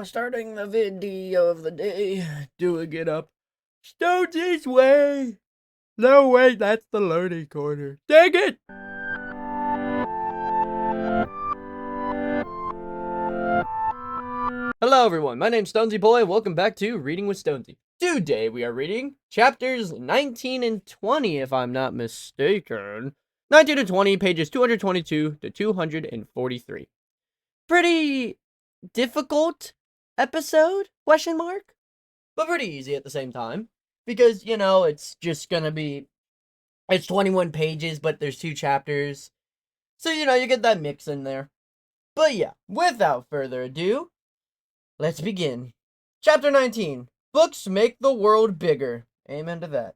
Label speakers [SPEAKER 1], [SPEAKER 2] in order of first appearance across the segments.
[SPEAKER 1] Starting the video of the day. Doing it up Stonsey's way. No, wait, that's the learning corner. Dang it! Hello, everyone. My name's Stonsey Boy. Welcome back to Reading with Stonsey. Today we are reading chapters 19 and 20, if I'm not mistaken. 19 and 20, pages 222 to 243. Pretty difficult episode, question mark, but pretty easy at the same time, because it's just gonna be, it's 21 pages, but there's 2 chapters, so you get that mix in there. But yeah, without further ado, let's begin. Chapter 19. Books make the world bigger. Amen to that.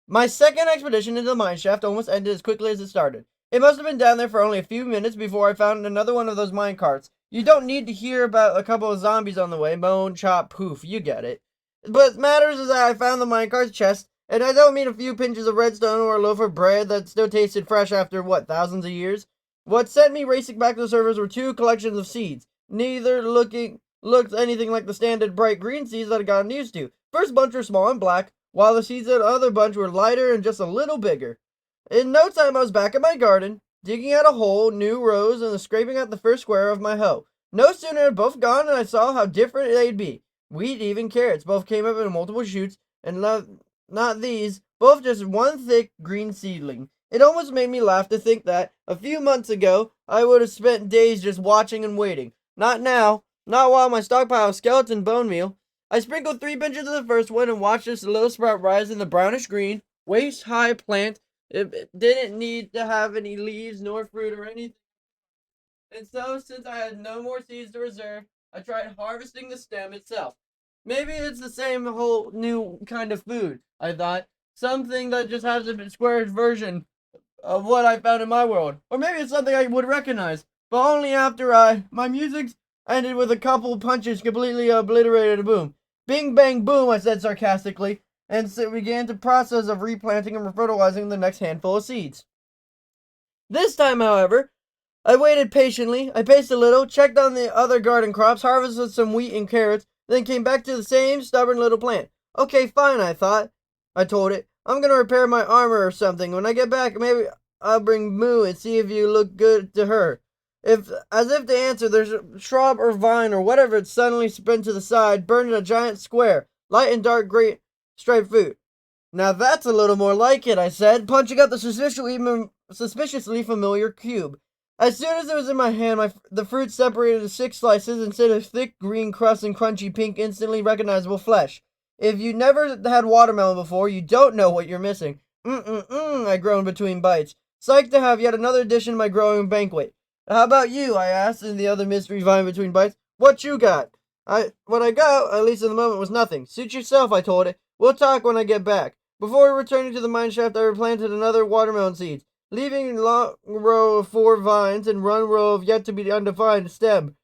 [SPEAKER 1] My second expedition into the mineshaft almost ended as quickly as it started. It must have been down there for only a few minutes before I found another one of those mine carts. You don't need to hear about a couple of zombies on the way. Moan, chop, poof, you get it. But matters is that I found the minecart's chest, and I don't mean a few pinches of redstone or a loaf of bread that still tasted fresh after, thousands of years? What sent me racing back to the surface were 2 collections of seeds, neither looked anything like the standard bright green seeds that I'd gotten used to. First bunch were small and black, while the seeds of the other bunch were lighter and just a little bigger. In no time, I was back in my garden, digging out a hole, new rows, and scraping out the first square of my hoe. No sooner had both gone than I saw how different they'd be. Wheat, even carrots, both came up in multiple shoots, and not these, both just one thick green seedling. It almost made me laugh to think that, a few months ago, I would have spent days just watching and waiting. Not now, not while my stockpile of skeleton bone meal. I sprinkled 3 pinches of the first one and watched this little sprout rise in the brownish green, waist-high plant. It didn't need to have any leaves nor fruit or anything. And so, since I had no more seeds to reserve, I tried harvesting the stem itself. Maybe it's the same whole new kind of food, I thought. Something that just has a square version of what I found in my world. Or maybe it's something I would recognize, but only after my music ended with a couple punches completely obliterated a boom. Bing, bang, boom, I said sarcastically, and so began the process of replanting and fertilizing the next handful of seeds. This time, however, I waited patiently. I paced a little, checked on the other garden crops, harvested some wheat and carrots, then came back to the same stubborn little plant. Okay, fine, I thought. I told it. I'm gonna repair my armor or something. When I get back, maybe I'll bring Moo and see if you look good to her. As if to answer, there's a shrub or vine or whatever it suddenly spun to the side, burned in a giant square, light and dark gray striped fruit. Now that's a little more like it, I said, punching out the suspiciously familiar cube. As soon as it was in my hand, the fruit separated into 6 slices instead of thick green crust and crunchy pink, instantly recognizable flesh. If you never had watermelon before, you don't know what you're missing. I groaned between bites. Psyched to have yet another addition to my growing banquet. How about you? I asked, in the other mystery vine between bites. What you got? What I got, at least in the moment, was nothing. Suit yourself, I told it. We'll talk when I get back. Before returning to the mineshaft, I replanted another watermelon seeds, leaving a long row of 4 vines and 1 row of yet to be undefined stem.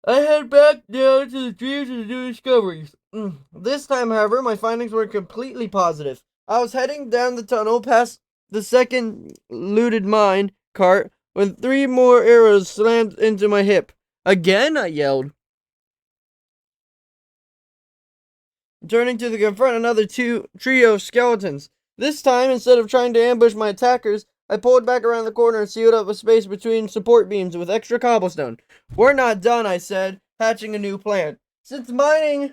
[SPEAKER 1] I head back down to the trees to do discoveries. This time, however, my findings were completely positive. I was heading down the tunnel past the second looted mine cart when 3 more arrows slammed into my hip. Again, I yelled, turning to confront another trio of skeletons. This time, instead of trying to ambush my attackers, I pulled back around the corner and sealed up a space between support beams with extra cobblestone. We're not done, I said, hatching a new plan. Since mining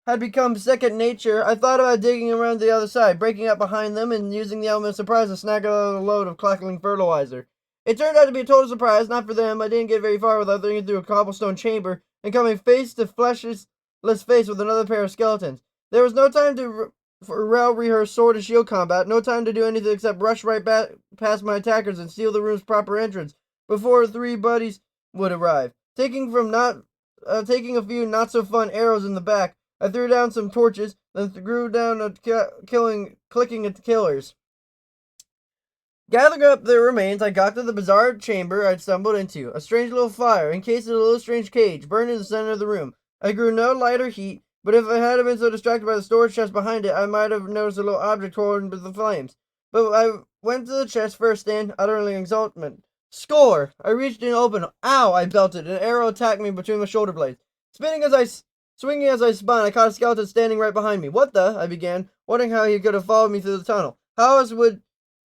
[SPEAKER 1] had become second nature, I thought about digging around the other side, breaking up behind them, and using the element of surprise to snag a load of crackling fertilizer. It turned out to be a total surprise, not for them. I didn't get very far without thinking through a cobblestone chamber and coming face to fleshless face with another pair of skeletons. There was no time for well-rehearsed sword and shield combat, no time to do anything except rush right past my attackers and steal the room's proper entrance before 3 buddies would arrive. Taking a few not-so-fun arrows in the back, I threw down some torches, then threw down clicking at the killers. Gathering up their remains, I got to the bizarre chamber I'd stumbled into. A strange little fire, encased in a little strange cage, burned in the center of the room. I grew no light or heat, but if I hadn't been so distracted by the storage chest behind it, I might have noticed a little object torn with the flames. But I went to the chest first and, utterly exultant. Score! I reached in and opened. Ow! I belted. An arrow attacked me between my shoulder blades. Swinging as I spun, I caught a skeleton standing right behind me. What the? I began, wondering how he could have followed me through the tunnel. How else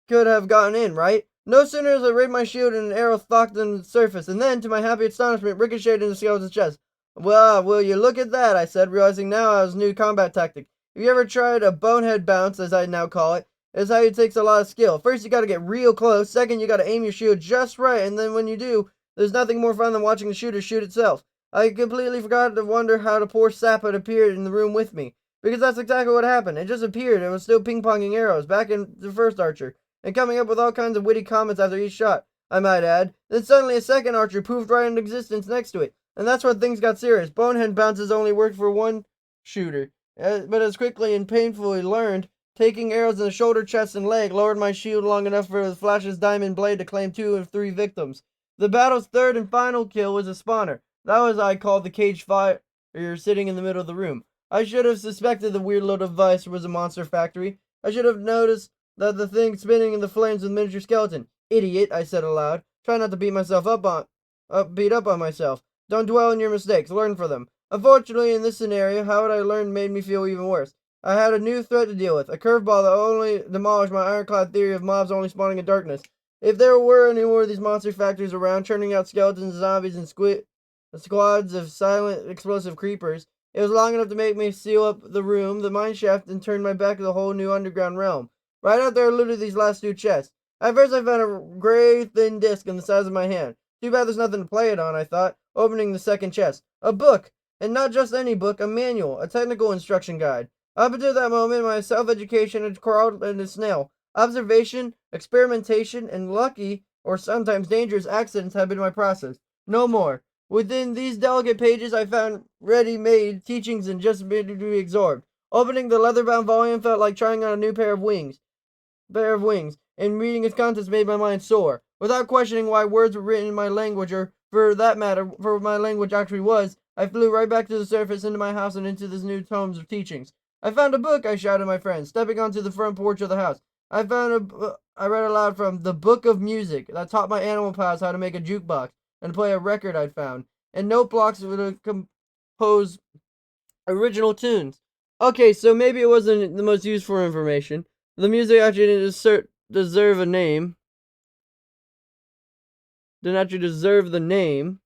[SPEAKER 1] could have gotten in, right? No sooner as I raised my shield and an arrow thocked on the surface, and then, to my happy astonishment, ricocheted in the skeleton's chest. Well, will you look at that, I said, realizing now I was new combat tactic. Have you ever tried a bonehead bounce, as I now call it? It's how it takes a lot of skill. First, you gotta get real close. Second, you gotta aim your shield just right, and then when you do, there's nothing more fun than watching the shooter shoot itself. I completely forgot to wonder how the poor sap had appeared in the room with me, because that's exactly what happened. It just appeared and was still ping-ponging arrows, back in the first archer, and coming up with all kinds of witty comments after each shot, I might add. Then suddenly a second archer poofed right into existence next to it, and that's when things got serious. Bonehead bounces only worked for one shooter, but as quickly and painfully learned, taking arrows in the shoulder, chest, and leg lowered my shield long enough for the flash's diamond blade to claim 2 of 3 victims. The battle's third and final kill was a spawner. That was I called the cage fire sitting in the middle of the room. I should have suspected the weird little device was a monster factory. I should have noticed that the thing spinning in the flames with miniature skeleton. Idiot, I said aloud. Try not to beat up on myself. Don't dwell on your mistakes, learn from them. Unfortunately, in this scenario, how what I learned made me feel even worse. I had a new threat to deal with, a curveball that only demolished my ironclad theory of mobs only spawning in darkness. If there were any more of these monster factories around, churning out skeletons, zombies, and squads of silent, explosive creepers, it was long enough to make me seal up the room, the mineshaft, and turn my back to the whole new underground realm. Right after I looted these last 2 chests. At first I found a gray, thin disc in the size of my hand. Too bad there's nothing to play it on, I thought, opening the second chest. A book! And not just any book, a manual, a technical instruction guide. Up until that moment, my self-education had crawled in a snail. Observation, experimentation, and lucky, or sometimes dangerous accidents had been my process. No more. Within these delicate pages, I found ready-made teachings and just been to be absorbed. Opening the leather-bound volume felt like trying on a new pair of wings, and reading its contents made my mind soar. Without questioning why words were written in my language, or, for that matter, for what my language actually was, I flew right back to the surface, into my house, and into this new tomes of teachings. I found a book, I shouted at my friend, stepping onto the front porch of the house. I read aloud from The Book of Music that taught my animal pals how to make a jukebox and play a record I'd found, and note blocks would compose original tunes. Okay, so maybe it wasn't the most useful information. The music actually didn't deserve a name. Didn't actually deserve the name.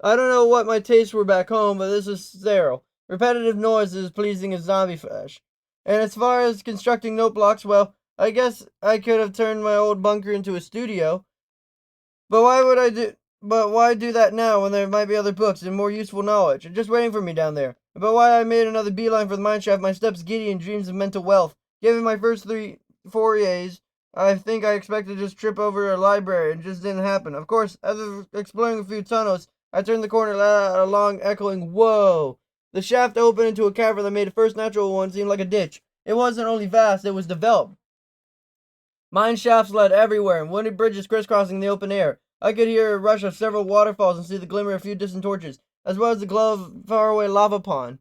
[SPEAKER 1] I don't know what my tastes were back home, but this is sterile. Repetitive noise is pleasing as zombie flesh. And as far as constructing note blocks, well, I guess I could have turned my old bunker into a studio. But why do that now when there might be other books and more useful knowledge just waiting for me down there? But why I made another beeline for the mineshaft, my steps giddy in dreams of mental wealth. Given my first 3 forays, I think I expected to just trip over a library, and it just didn't happen. Of course, after exploring a few tunnels, I turned the corner and let out a long, echoing whoa. The shaft opened into a cavern that made the first natural one seem like a ditch. It wasn't only vast, it was developed. Mine shafts led everywhere, and wooden bridges crisscrossing the open air. I could hear a rush of several waterfalls and see the glimmer of a few distant torches, as well as the glow of a faraway lava pond.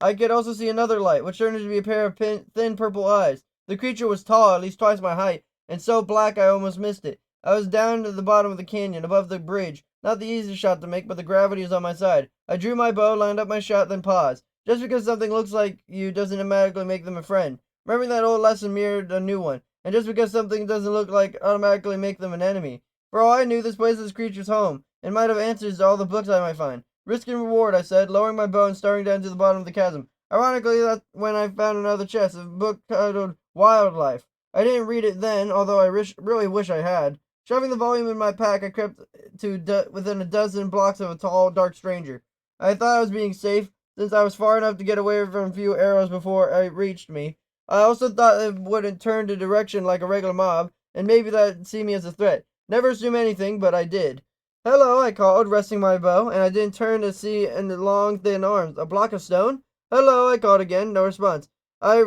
[SPEAKER 1] I could also see another light, which turned out to be a pair of thin purple eyes. The creature was tall, at least twice my height, and so black I almost missed it. I was down to the bottom of the canyon, above the bridge. Not the easiest shot to make, but the gravity was on my side. I drew my bow, lined up my shot, then paused. Just because something looks like you doesn't automatically make them a friend. Remembering that old lesson mirrored a new one. And just because something doesn't look like automatically make them an enemy. For all I knew, this place was this creature's home, and might have answers to all the books I might find. Risk and reward, I said, lowering my bow and staring down to the bottom of the chasm. Ironically, that's when I found another chest, a book titled Wildlife. I didn't read it then, although I really wish I had. Shoving the volume in my pack, I crept to within a dozen blocks of a tall, dark stranger. I thought I was being safe, since I was far enough to get away from a few arrows before it reached me. I also thought it wouldn't turn to direction like a regular mob, and maybe that'd see me as a threat. Never assume anything, but I did. Hello, I called, resting my bow, and I didn't turn to see in the long, thin arms. A block of stone? Hello, I called again, no response. I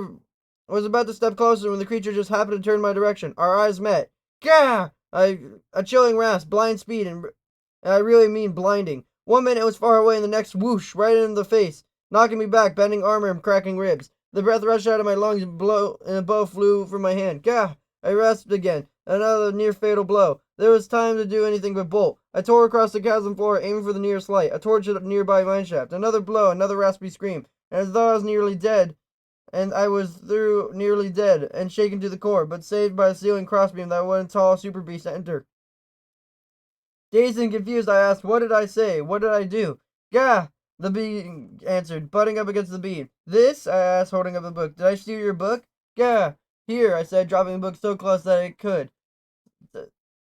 [SPEAKER 1] was about to step closer when the creature just happened to turn my direction. Our eyes met. Gah! A chilling rasp, blind speed, and I really mean blinding. 1 minute it was far away, and the next whoosh, right into the face, knocking me back, bending armor and cracking ribs. The breath rushed out of my lungs and a bow flew from my hand. Gah! I rasped again. Another near fatal blow. There was time to do anything but bolt.
[SPEAKER 2] I tore across the chasm floor, aiming for the nearest light. I torched a nearby mineshaft. Another blow, another raspy scream, and as though I was nearly dead, and I was through nearly dead and shaken to the core, but saved by a ceiling crossbeam that one tall super beast entered. Dazed and confused, I asked, "What did I say? What did I do?" "Gah!" the bee answered, butting up against the beam. "This?" I asked, holding up the book. "Did I steal your book?" "Gah!" "Here," I said, dropping the book so close that I could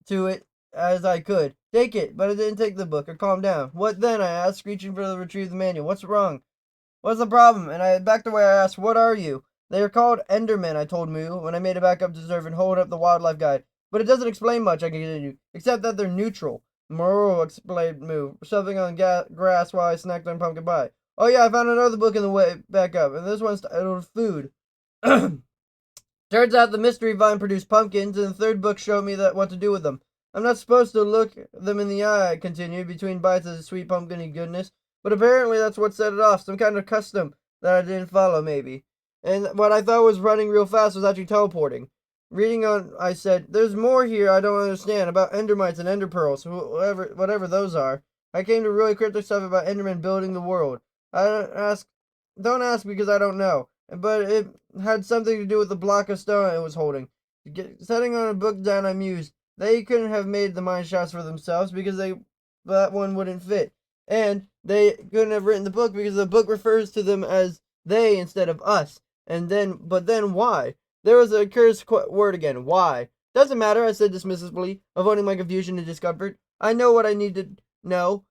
[SPEAKER 2] to it as I could. "Take it." But I didn't take the book. I calmed down. "What then?" I asked, reaching for the retrieve the manual. "What's wrong? What's the problem?" And I backed away. I asked, "What are you?" "They are called Endermen," I told Moo, when I made it back up to the surf and hold up the wildlife guide. "But it doesn't explain much," I continued, "except that they're neutral." "Moo," explained Moo, shoving on grass while I snacked on pumpkin pie. "Oh yeah, I found another book in the way back up, and this one's titled Food." Turns out the mystery vine produced pumpkins, and the third book showed me what to do with them. "I'm not supposed to look them in the eye," I continued, between bites of sweet pumpkiny goodness. "But apparently that's what set it off, some kind of custom that I didn't follow, maybe. And what I thought was running real fast was actually teleporting." Reading on, I said, "There's more here I don't understand, about endermites and ender pearls, whatever those are. I came to really cryptic stuff about endermen building the world. I don't ask because I don't know. But it had something to do with the block of stone it was holding." Setting on a book down, I mused. "They couldn't have made the mine shafts for themselves because that one wouldn't fit. And they couldn't have written the book because the book refers to them as they instead of us. But then why?" There was a cursed word again. "Why?" "Doesn't matter," I said dismissively, avoiding my confusion and discomfort. "I know what I need to know.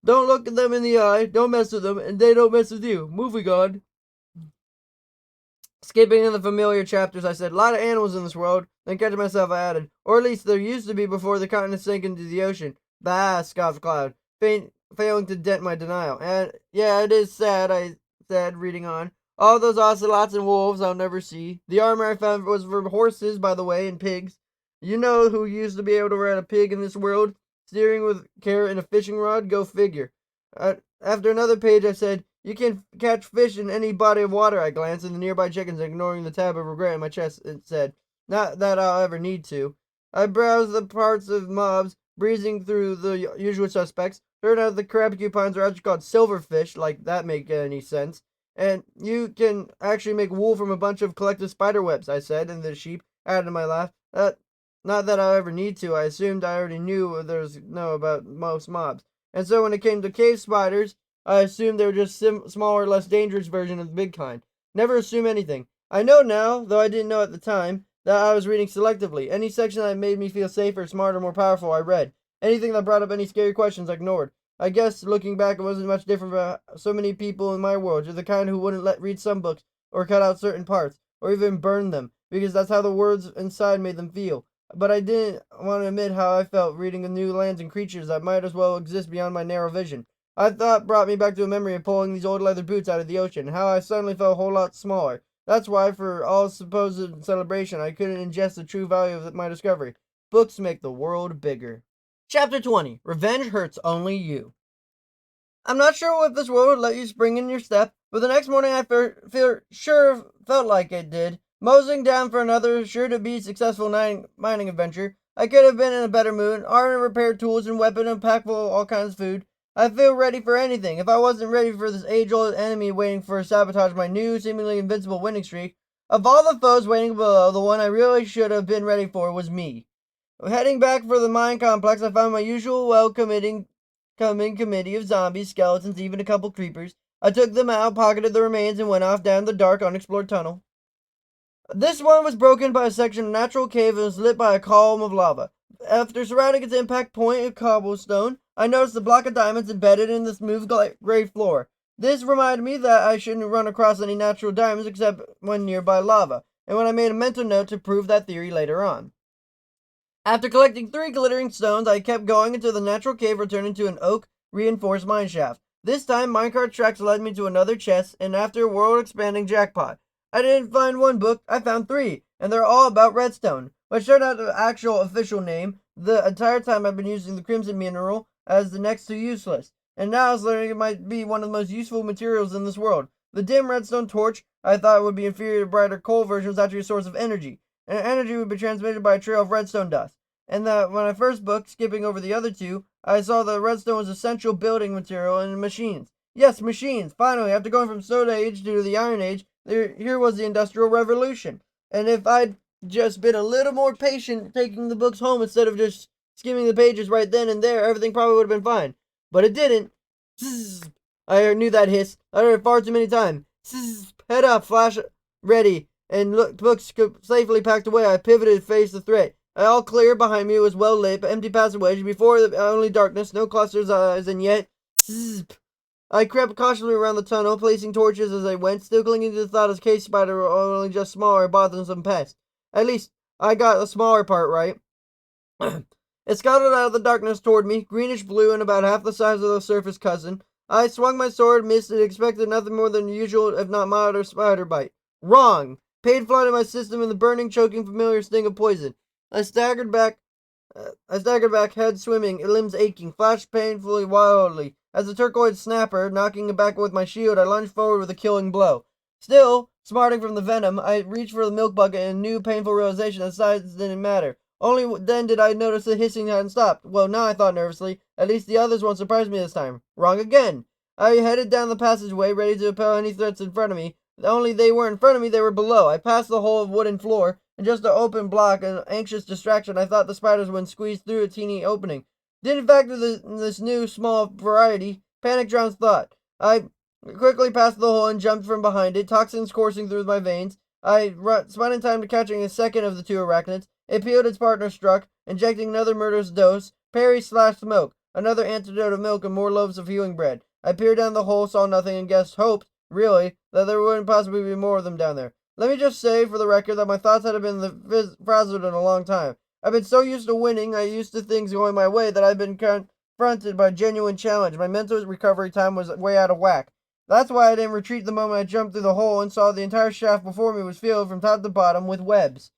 [SPEAKER 2] Don't look them in the eye, don't mess with them, and they don't mess with you. Moving on." Skipping in the familiar chapters, I said, "A lot of animals in this world." Then catching myself, I added, "Or at least there used to be before the continent sank into the ocean." "Bah," scoffed Cloud, failing to dent my denial. "And yeah, it is sad," I said, reading on. "All those ocelots and wolves I'll never see. The armor I found was for horses, by the way, and pigs. You know who used to be able to ride a pig in this world? Steering with care in a fishing rod? Go figure." After another page, I said, "You can catch fish in any body of water." I glanced at the nearby chickens, ignoring the tab of regret in my chest. It said, "Not that I'll ever need to." I browsed the parts of mobs, breezing through the usual suspects. Turned out the crab coupons are actually called silverfish, like that make any sense. "And you can actually make wool from a bunch of collective spider webs," I said, and the sheep added to my laugh. Not that I'll ever need to. I assumed I already knew know about most mobs. And so when it came to cave spiders, I assumed they were just smaller, less dangerous version of the big kind. Never assume anything. I know now, though I didn't know at the time, that I was reading selectively. Any section that made me feel safer, smarter, more powerful, I read. Anything that brought up any scary questions, I ignored. I guess, looking back, it wasn't much different from so many people in my world. You're the kind who wouldn't read some books, or cut out certain parts, or even burn them, because that's how the words inside made them feel. But I didn't want to admit how I felt reading the new lands and creatures that might as well exist beyond my narrow vision. Thought brought me back to a memory of pulling these old leather boots out of the ocean, and how I suddenly felt a whole lot smaller. That's why, for all supposed celebration, I couldn't ingest the true value of my discovery. Books make the world bigger. Chapter 20. Revenge Hurts Only You. I'm not sure if this world would let you spring in your step, but the next morning I felt like it did. Moseying down for another sure-to-be successful mining adventure, I could have been in a better mood, armed and repaired tools and weapon and packed full of all kinds of food. I feel ready for anything. If I wasn't ready for this age-old enemy waiting for sabotage my new, seemingly invincible winning streak, of all the foes waiting below, the one I really should have been ready for was me. Heading back for the mine complex, I found my usual coming committee of zombies, skeletons, even a couple creepers. I took them out, pocketed the remains, and went off down the dark, unexplored tunnel. This one was broken by a section of natural cave and was lit by a column of lava. After surrounding its impact point of cobblestone, I noticed a block of diamonds embedded in the smooth gray floor. This reminded me that I shouldn't run across any natural diamonds except when nearby lava, and when I made a mental note to prove that theory later on. After collecting 3 glittering stones, I kept going until the natural cave returned into an oak reinforced mine shaft. This time, minecart tracks led me to another chest, and after a world-expanding jackpot. I didn't find one book, I found 3, and they're all about redstone, which turned out the actual official name. The entire time I've been using the crimson mineral as the next to useless, and now I was learning it might be one of the most useful materials in this world. The dim redstone torch I thought would be inferior to brighter coal version was actually a source of energy, and energy would be transmitted by a trail of redstone dust. And that when I first booked, skipping over the other 2, I saw that redstone was essential building material and machines. Yes, machines. Finally, after going from Stone Age to the Iron Age, here was the Industrial Revolution. And if I'd just been a little more patient taking the books home instead of just skimming the pages right then and there, everything probably would have been fine. But it didn't. Zzz. I knew that hiss. I heard it far too many times. Zzz. Head up, flash ready, and look, books safely packed away. I pivoted to face the threat. All clear behind me was well lit, empty passageway. Before only darkness, no clusters of eyes, and yet, zzz. I crept cautiously around the tunnel, placing torches as I went, still clinging to the thought of case spider were only just smaller, bothersome pests. At least I got the smaller part right. It scuttled out of the darkness toward me, greenish blue and about half the size of the surface cousin. I swung my sword, missed it, expected nothing more than usual, if not milder, spider bite. Wrong! Pain flooded my system in the burning, choking, familiar sting of poison. I staggered back, head swimming, limbs aching, flashed painfully, wildly. As a turquoise snapper, knocking it back with my shield, I lunged forward with a killing blow. Still, smarting from the venom, I reached for the milk bucket and a new painful realization that size didn't matter. Only then did I notice the hissing hadn't stopped. Well, now I thought nervously, at least the others won't surprise me this time. Wrong again. I headed down the passageway, ready to repel any threats in front of me. Only they weren't in front of me, they were below. I passed the hole of wooden floor, and just an open block, an anxious distraction, I thought the spiders would squeeze through a teeny opening. Didn't factor this new, small variety. Panic drowns thought. I quickly passed the hole and jumped from behind it, toxins coursing through my veins. I spun in time to catching a second of the two arachnids. It peeled its partner struck, injecting another murderous dose. Parry slashed smoke. Another antidote of milk and more loaves of healing bread. I peered down the hole, saw nothing, and guessed, hoped, really, that there wouldn't possibly be more of them down there. Let me just say, for the record, that my thoughts had been frazzled in a long time. I've been so used to winning, used to things going my way, that I've been confronted by genuine challenge. My mental recovery time was way out of whack. That's why I didn't retreat the moment I jumped through the hole and saw the entire shaft before me was filled from top to bottom with webs.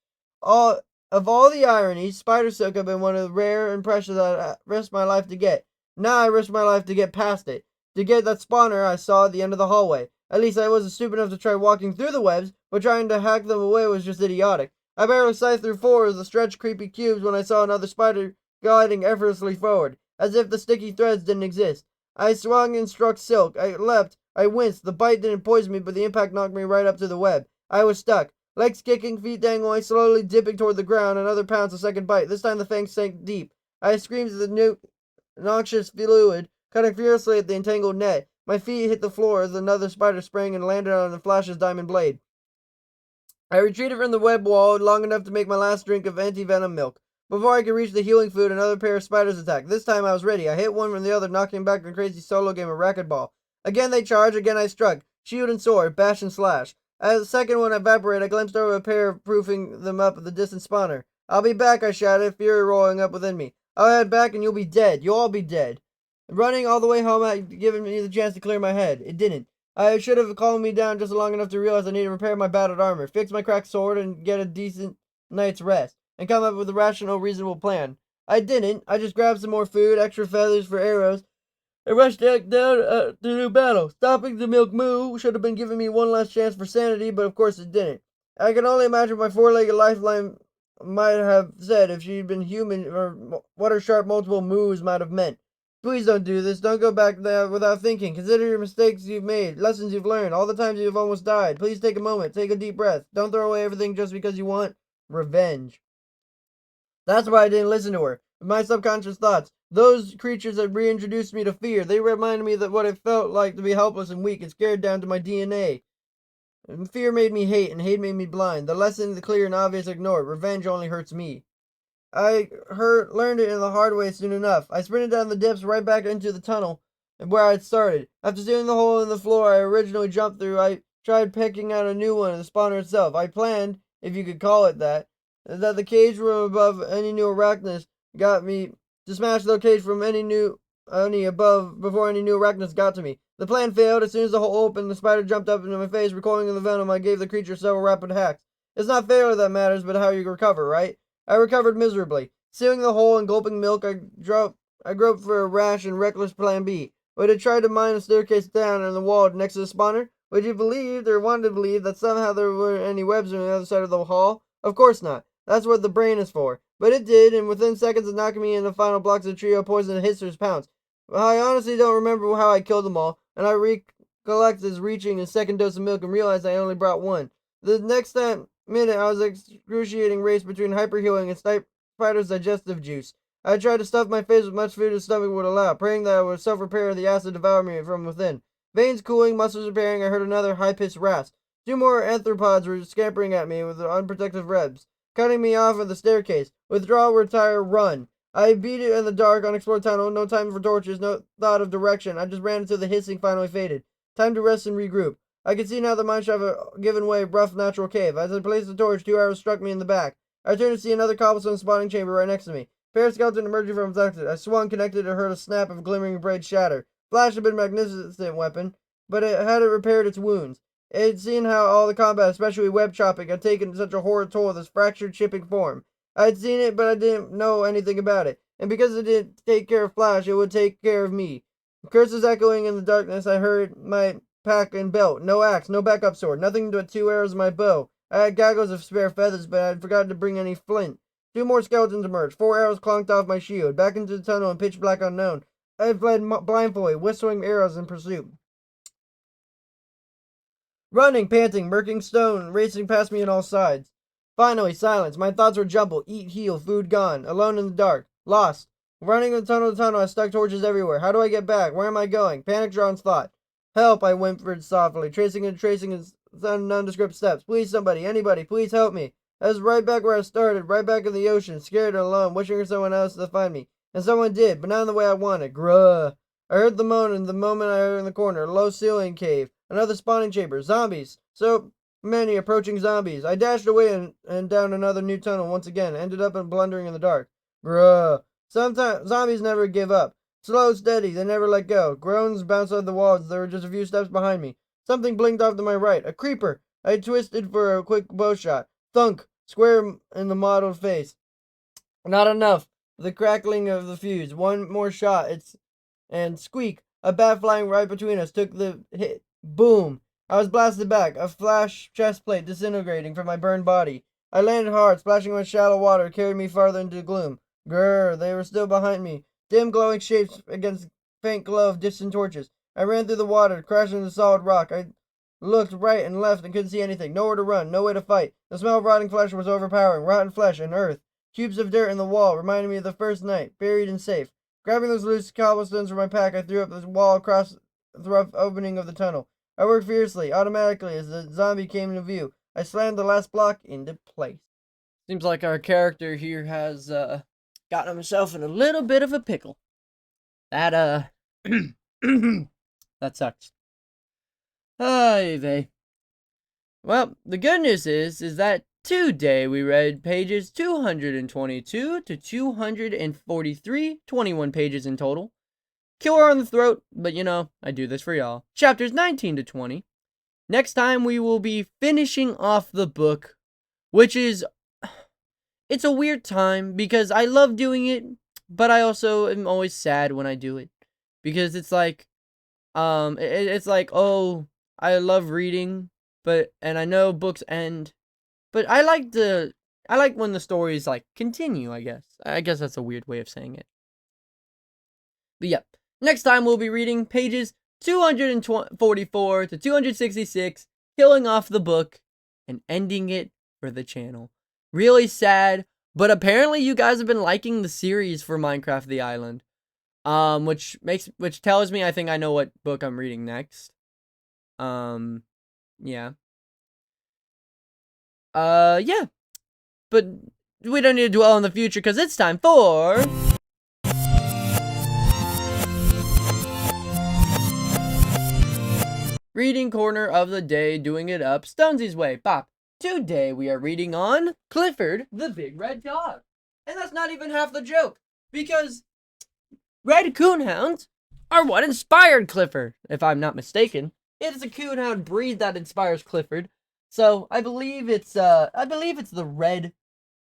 [SPEAKER 2] Of all the ironies, spider silk had been one of the rare impressions I risked my life to get. Now I risk my life to get past it. To get that spawner I saw at the end of the hallway. At least I wasn't stupid enough to try walking through the webs, but trying to hack them away was just idiotic. I barely scythed through 4 of the stretched creepy cubes when I saw another spider gliding effortlessly forward, as if the sticky threads didn't exist. I swung and struck silk. I leapt. I winced. The bite didn't poison me, but the impact knocked me right up to the web. I was stuck. Legs kicking, feet dangling, slowly dipping toward the ground. Another pounce, a second bite. This time the fangs sank deep. I screamed at the noxious fluid, cutting furiously at the entangled net. My feet hit the floor as another spider sprang and landed on the flash's diamond blade. I retreated from the web wall long enough to make my last drink of anti-venom milk. Before I could reach the healing food, another pair of spiders attacked. This time I was ready. I hit one from the other, knocking back a crazy solo game of racquetball. Again they charged, again I struck. Shield and sword, bash and slash. As the second one evaporated, I glimpsed over a pair, proofing them up at the distant spawner. I'll be back, I shouted, fury rolling up within me. I'll head back and you'll be dead. You'll all be dead. Running all the way home had given me the chance to clear my head. It didn't. I should have calmed me down just long enough to realize I needed to repair my battered armor, fix my cracked sword, and get a decent night's rest, and come up with a rational, reasonable plan. I didn't. I just grabbed some more food, extra feathers for arrows, and rushed down to do battle. Stopping the milk moo should have been giving me one last chance for sanity, but of course it didn't. I can only imagine my four-legged lifeline might have said if she'd been human, or what her sharp multiple moos might have meant. Please don't do this. Don't go back there without thinking. Consider your mistakes you've made, lessons you've learned, all the times you've almost died. Please take a moment. Take a deep breath. Don't throw away everything just because you want revenge. That's why I didn't listen to her. My subconscious thoughts. Those creatures had reintroduced me to fear. They reminded me that what it felt like to be helpless and weak and scared down to my DNA. And fear made me hate, and hate made me blind. The lesson, the clear and obvious, ignored. Revenge only hurts me. I learned it in the hard way soon enough. I sprinted down the dips right back into the tunnel where I had started. After seeing the hole in the floor I originally jumped through, I tried picking out a new one in the spawner itself. I planned, if you could call it that the cage room above any new arachnids got me to smash the cage from any above before any new arachnids got to me. The plan failed. As soon as the hole opened, the spider jumped up into my face, recoiling in the venom. I gave the creature several rapid hacks. It's not failure that matters, but how you recover, right? I recovered miserably. Sealing the hole and gulping milk, I groped for a rash and reckless plan B. But I tried to mine a staircase down in the wall next to the spawner. Would you believe, or wanted to believe, that somehow there weren't any webs on the other side of the hall? Of course not. That's what the brain is for. But it did, and within seconds of knocking me in the final blocks, the trio of poisoned hissers pounced. I honestly don't remember how I killed them all, and I recollect as reaching a second dose of milk and realized I only brought one. The next minute, I was excruciating race between hyperhealing and spider's digestive juice. I tried to stuff my face with much food as stomach would allow, praying that I would self-repair the acid devour me from within. Veins cooling, muscles repairing, I heard another high-pitched rasp. Two more arthropods were scampering at me with their unprotected rebs, cutting me off at the staircase. Withdraw, retire, run. I beat it in the dark, unexplored tunnel, no time for torches, no thought of direction. I just ran until the hissing finally faded. Time to rest and regroup. I could see now the mineshaft had given way, rough natural cave. As I placed the torch, two arrows struck me in the back. I turned to see another cobblestone spawning chamber right next to me. Paraskeleton emerging from its exit. I swung, connected, and heard a snap of glimmering blade shatter. Flash had been a magnificent weapon, but it hadn't repaired its wounds. It had seen how all the combat, especially web chopping, had taken such a horrid toll of this fractured, chipping form. I had seen it, but I didn't know anything about it. And because it didn't take care of Flash, it would take care of me. Curses echoing in the darkness, I heard my pack and belt. No axe, no backup sword, nothing but two arrows in my bow. I had gaggles of spare feathers, but I had forgotten to bring any flint. Two more skeletons emerged. Four arrows clunked off my shield. Back into the tunnel in pitch black unknown. I had fled blindfolded, whistling arrows in pursuit. Running, panting, murking stone, racing past me on all sides. Finally, silence. My thoughts were jumbled. Eat, heal, food gone. Alone in the dark. Lost. Running from tunnel to tunnel, I stuck torches everywhere. How do I get back? Where am I going? Panic drawn thought. Help, I whimpered softly, tracing his nondescript steps. Please, somebody, anybody, please help me. I was right back where I started, right back in the ocean, scared and alone, wishing for someone else to find me. And someone did, but not in the way I wanted. Gruh. I heard the moan, and the moment I heard in the corner, a low ceiling cave, another spawning chamber, zombies. So many approaching zombies. I dashed away and down another new tunnel once again, ended up blundering in the dark. Gruh. Sometimes zombies never give up. Slow, steady, they never let go. Groans bounced off the walls. They were just a few steps behind me. Something blinked off to my right. A creeper. I twisted for a quick bow shot. Thunk. Square in the mottled face. Not enough. The crackling of the fuse. One more shot. And squeak. A bat flying right between us took the hit. Boom. I was blasted back. A flash chest plate disintegrating from my burned body. I landed hard, splashing my shallow water, carried me farther into the gloom. Grrr. They were still behind me. Dim glowing shapes against faint glow of distant torches. I ran through the water, crashing into solid rock. I looked right and left and couldn't see anything. Nowhere to run, no way to fight. The smell of rotting flesh was overpowering. Rotten flesh and earth. Cubes of dirt in the wall reminded me of the first night, buried and safe. Grabbing those loose cobblestones from my pack, I threw up the wall across the rough opening of the tunnel. I worked fiercely, automatically, as the zombie came into view. I slammed the last block into place.
[SPEAKER 1] Seems like our character here has gotten himself in a little bit of a pickle. That that sucks. Ay vey. Well, the good news is that today we read pages 222 to 243, 21 pages in total. Killer on the throat, but you know, I do this for y'all. Chapters 19 to 20. Next time we will be finishing off the book, which is, it's a weird time because I love doing it, but I also am always sad when I do it. Because it's like, it's like, oh, I love reading, and I know books end, but I like when the stories like continue, I guess. I guess that's a weird way of saying it. But yep. Next time we'll be reading pages 244 to 266, killing off the book and ending it for the channel. Really sad, but apparently you guys have been liking the series for Minecraft the Island. Which tells me I think I know what book I'm reading next. Yeah. Yeah. But we don't need to dwell on the future because it's time for Reading Corner of the Day, doing it up Stonsey's way. Bop. Today we are reading on Clifford the Big Red Dog. And that's not even half the joke, because Red Coonhounds are what inspired Clifford, if I'm not mistaken. It is a coonhound breed that inspires Clifford. So I believe it's the red.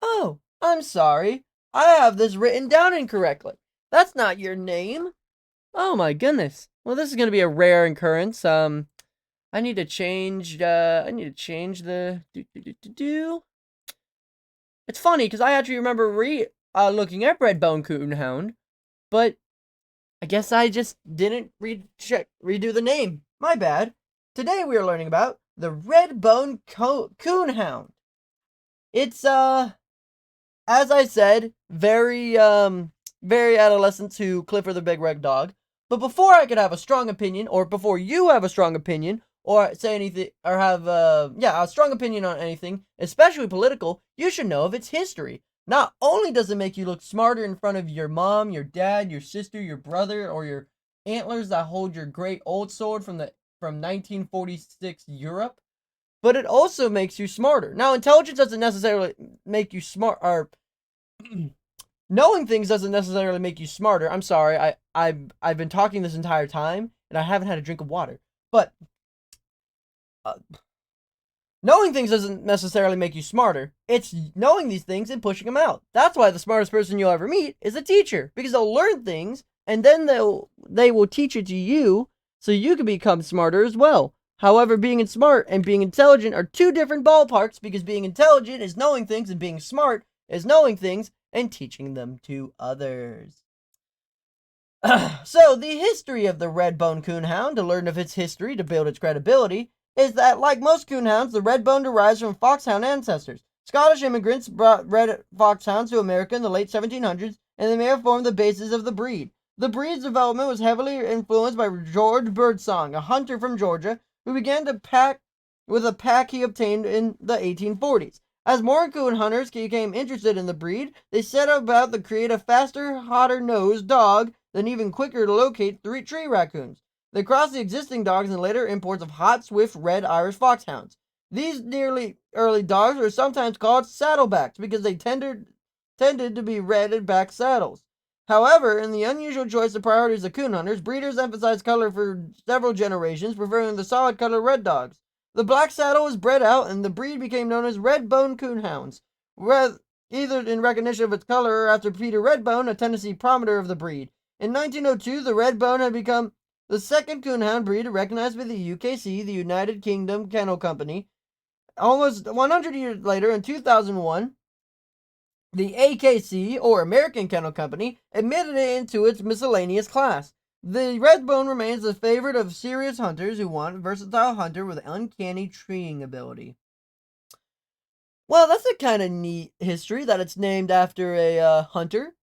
[SPEAKER 1] Oh, I'm sorry. I have this written down incorrectly. That's not your name. Oh my goodness. Well, this is gonna be a rare occurrence. I need to change the It's funny because I actually remember looking at Redbone Coonhound, but I guess I just didn't redo the name. My bad. Today we are learning about the Redbone Coonhound. It's as I said, very adolescent to Clifford the Big Red Dog. But before I could have a strong opinion, or before you have a strong opinion, or say anything, or have a strong opinion on anything, especially political, you should know of its history. Not only does it make you look smarter in front of your mom, your dad, your sister, your brother, or your antlers that hold your great old sword from 1946 Europe, but it also makes you smarter. Now, intelligence doesn't necessarily make you smart, or knowing things doesn't necessarily make you smarter. I'm sorry, I've been talking this entire time and I haven't had a drink of water. But uh, knowing things doesn't necessarily make you smarter. It's knowing these things and pushing them out. That's why the smartest person you'll ever meet is a teacher, because they'll learn things and then they will teach it to you so you can become smarter as well. However, being smart and being intelligent are two different ballparks, because being intelligent is knowing things and being smart is knowing things and teaching them to others. So, the history of the Redbone Coonhound, to learn of its history to build its credibility, is that, like most coonhounds, the Redbone derives from foxhound ancestors. Scottish immigrants brought red foxhounds to America in the late 1700s, and they may have formed the basis of the breed. The breed's development was heavily influenced by George Birdsong, a hunter from Georgia, who began to pack with a pack he obtained in the 1840s. As more coon hunters became interested in the breed, they set about to create a faster, hotter-nosed dog than even quicker to locate tree raccoons. They crossed the existing dogs and later imports of hot, swift, red Irish foxhounds. These nearly early dogs were sometimes called saddlebacks because they tended to be red and back saddles. However, in the unusual choice of priorities of coon hunters, breeders emphasized color for several generations, preferring the solid color red dogs. The black saddle was bred out, and the breed became known as Redbone Coonhounds, either in recognition of its color or after Peter Redbone, a Tennessee promoter of the breed. In 1902, the Redbone had become the second coonhound breed recognized by the UKC, the United Kingdom Kennel Company. Almost 100 years later, in 2001, the AKC, or American Kennel Company, admitted it into its miscellaneous class. The Redbone remains the favorite of serious hunters who want a versatile hunter with uncanny treeing ability. Well, that's a kind of neat history that it's named after a hunter.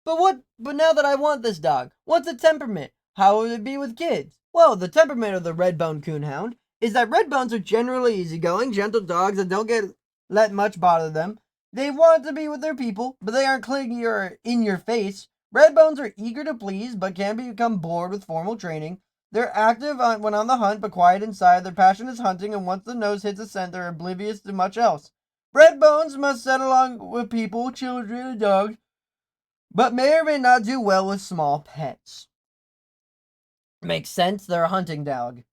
[SPEAKER 1] But now that I want this dog, what's its temperament? How would it be with kids? Well, the temperament of the Redbone Coonhound is that Redbones are generally easygoing, gentle dogs that don't let much bother them. They want to be with their people, but they aren't clingy or in your face. Redbones are eager to please, but can become bored with formal training. They're active when on the hunt, but quiet inside. Their passion is hunting, and once the nose hits a scent, they're oblivious to much else. Redbones must set along with people, children, and dogs, but may or may not do well with small pets. Makes sense, they're a hunting dog.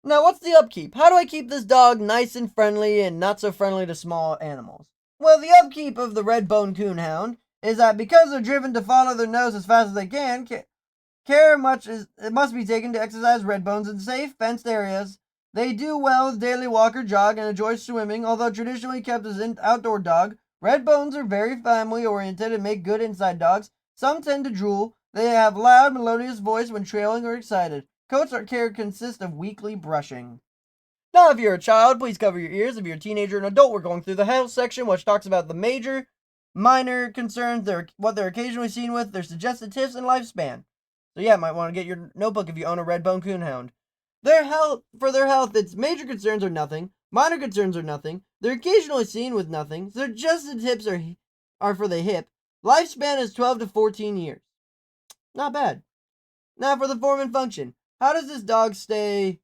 [SPEAKER 1] Now, what's the upkeep? How do I keep this dog nice and friendly and not so friendly to small animals? Well, the upkeep of the Redbone Coonhound is that because they're driven to follow their nose as fast as they can, it must be taken to exercise Redbones in safe, fenced areas. They do well with daily walk or jog and enjoy swimming. Although traditionally kept as an outdoor dog, Redbones are very family-oriented and make good inside dogs. Some tend to drool. They have loud, melodious voice when trailing or excited. Coats care consist of weekly brushing. Now, if you're a child, please cover your ears. If you're a teenager and adult, we're going through the health section, which talks about the major, minor concerns, what they're occasionally seen with, their suggested tips, and lifespan. So yeah, might want to get your notebook if you own a Redbone Coonhound. For their health, its major concerns are nothing, minor concerns are nothing, they're occasionally seen with nothing, suggested tips are for the hip. Lifespan is 12 to 14 years. Not bad. Now for the form and function. How does this dog stay,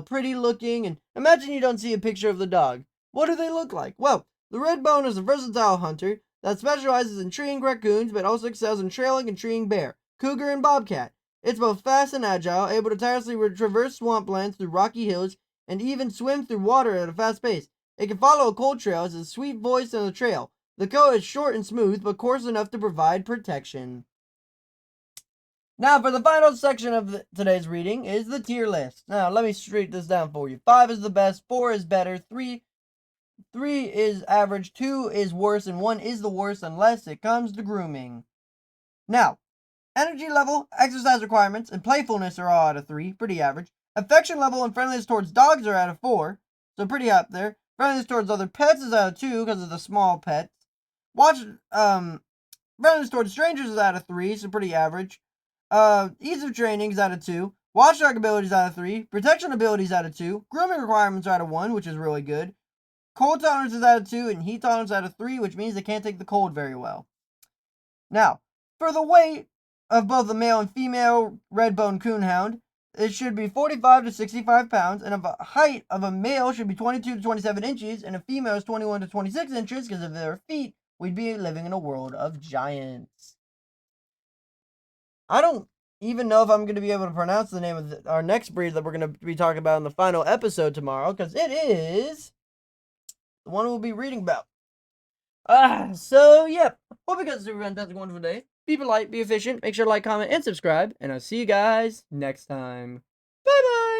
[SPEAKER 1] pretty looking? And imagine you don't see a picture of the dog. What do they look like? Well, the Redbone is a versatile hunter that specializes in treeing raccoons, but also excels in trailing and treeing bear, cougar, and bobcat. It's both fast and agile, able to tirelessly traverse swamplands through rocky hills, and even swim through water at a fast pace. It can follow a cold trail, has a sweet voice on the trail. The coat is short and smooth, but coarse enough to provide protection. Now, for the final section of today's reading is the tier list. Now, let me straight this down for you. 5 is the best, 4 is better, 3
[SPEAKER 2] 3 is average, 2 is worse, and 1 is the worst unless it comes to grooming. Now, energy level, exercise requirements, and playfulness are all out of 3, pretty average. Affection level and friendliness towards dogs are out of 4, so pretty up there. Friendliness towards other pets is out of 2 because of the small pets. Friendliness towards strangers is out of 3, so pretty average. Ease of training is out of 2. Watchdog ability is out of 3. Protection ability is out of 2. Grooming requirements are out of 1, which is really good. Cold tolerance is out of 2, and heat tolerance out of 3, which means they can't take the cold very well. Now, for the weight of both the male and female Redbone Coonhound, it should be 45 to 65 pounds, and the height of a male should be 22 to 27 inches, and a female is 21 to 26 inches, because of their feet, we'd be living in a world of giants. I don't even know if I'm going to be able to pronounce the name of our next breed that we're going to be talking about in the final episode tomorrow, because it is the one we'll be reading about. So, yep. Hope you guys have a fantastic, wonderful day. Be polite, be efficient, make sure to like, comment, and subscribe, and I'll see you guys next time. Bye-bye!